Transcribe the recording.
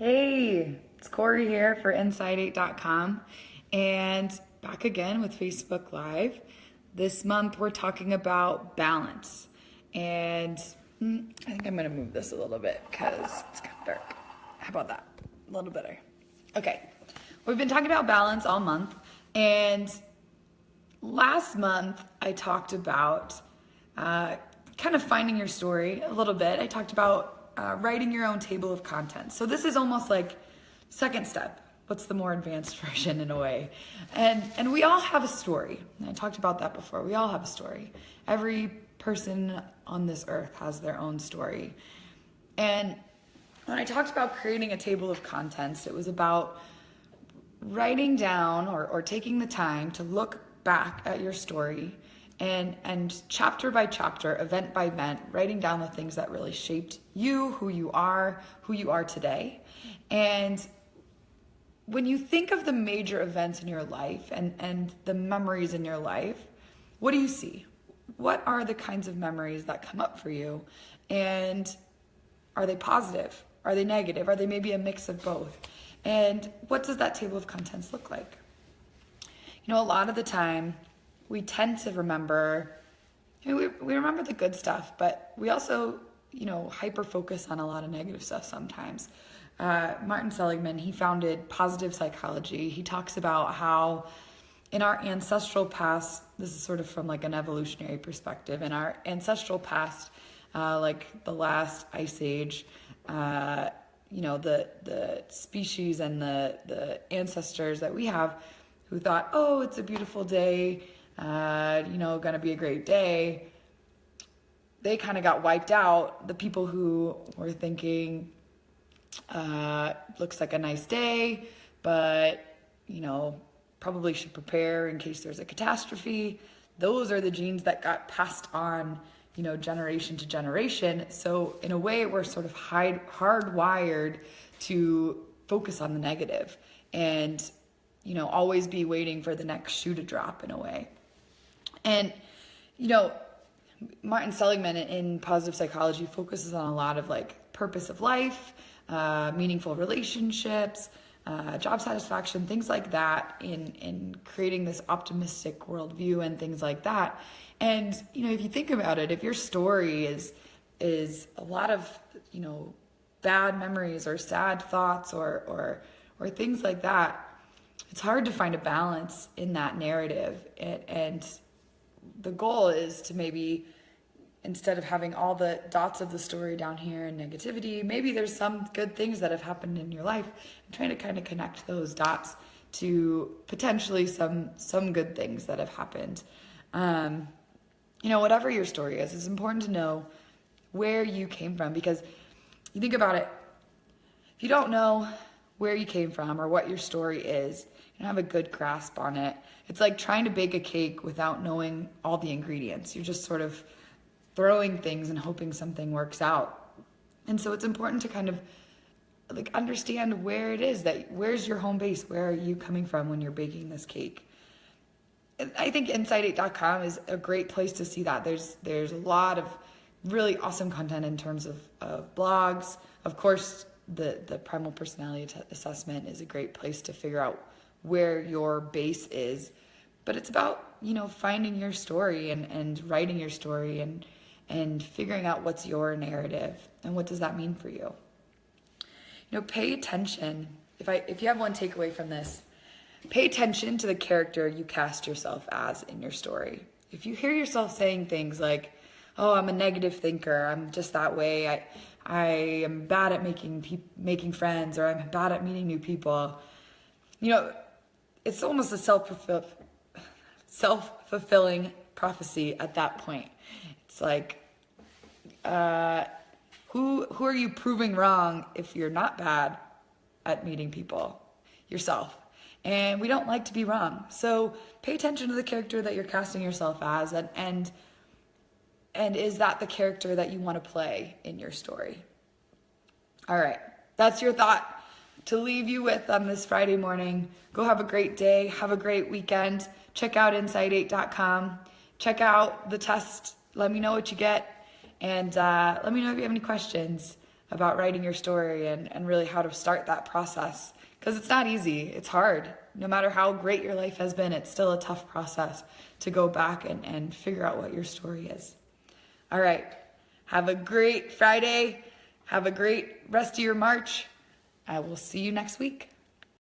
Hey, it's Corey here for Inside8.com and back again with Facebook Live. This month we're talking about balance. And I think I'm going to move this a little bit because it's kind of dark. How about that? A little better. Okay, we've been talking about balance all month. And last month I talked about kind of finding your story a little bit. I talked about writing your own table of contents. So this is almost like second step. What's the more advanced version in a way? And we all have a story. And I talked about that before. We all have a story. Every person on this earth has their own story. And when I talked about creating a table of contents, it was about writing down or taking the time to look back at your story and chapter by chapter, event by event, writing down the things that really shaped you, who you are today. And when you think of the major events in your life and the memories in your life, what do you see? What are the kinds of memories that come up for you? And are they positive? Are they negative? Are they maybe a mix of both? And what does that table of contents look like? You know, a lot of the time, we tend to remember, we remember the good stuff, but we also, hyper focus on a lot of negative stuff sometimes. Martin Seligman, he founded Positive Psychology. He talks about how in our ancestral past, this is sort of from like an evolutionary perspective, in our ancestral past, like the last ice age, the species and the ancestors that we have who thought, oh, it's a beautiful day, gonna be a great day, they kind of got wiped out. The people who were thinking, looks like a nice day, but, probably should prepare in case there's a catastrophe. Those are the genes that got passed on, generation to generation. So in a way, we're sort of hardwired to focus on the negative and, always be waiting for the next shoe to drop in a way. And, Martin Seligman in Positive Psychology focuses on a lot of like purpose of life, meaningful relationships, job satisfaction, things like that in creating this optimistic worldview and things like that. And, if you think about it, if your story is a lot of, bad memories or sad thoughts or things like that, it's hard to find a balance in that narrative. And the goal is to maybe, instead of having all the dots of the story down here in negativity, maybe there's some good things that have happened in your life, and trying to kind of connect those dots to potentially some good things that have happened. Whatever your story is, it's important to know where you came from, because you think about it, if you don't know where you came from or what your story is, you don't have a good grasp on it. It's like trying to bake a cake without knowing all the ingredients. You're just sort of throwing things and hoping something works out. And so it's important to kind of like understand where it is where's your home base? Where are you coming from when you're baking this cake? And I think Inside8.com is a great place to see that. There's a lot of really awesome content in terms of blogs. Of course, the Primal Personality Assessment is a great place to figure out where your base is. But it's about, finding your story and writing your story and figuring out what's your narrative and what does that mean for you. Pay attention. If you have one takeaway from this, pay attention to the character you cast yourself as in your story. If you hear yourself saying things like, oh, I'm a negative thinker, I'm just that way, I am bad at making friends, or I'm bad at meeting new people, it's almost a self-fulfilling prophecy at that point. It's like, who are you proving wrong if you're not bad at meeting people? Yourself. And we don't like to be wrong. So pay attention to the character that you're casting yourself as, and is that the character that you want to play in your story? All right, that's your thought to leave you with on this Friday morning. Go have a great day. Have a great weekend. Check out Inside8.com. Check out the test. Let me know what you get. And let me know if you have any questions. about writing your story and really how to start that process. Because it's not easy, it's hard. No matter how great your life has been, it's still a tough process to go back and figure out what your story is. All right, have a great Friday. Have a great rest of your March. I will see you next week.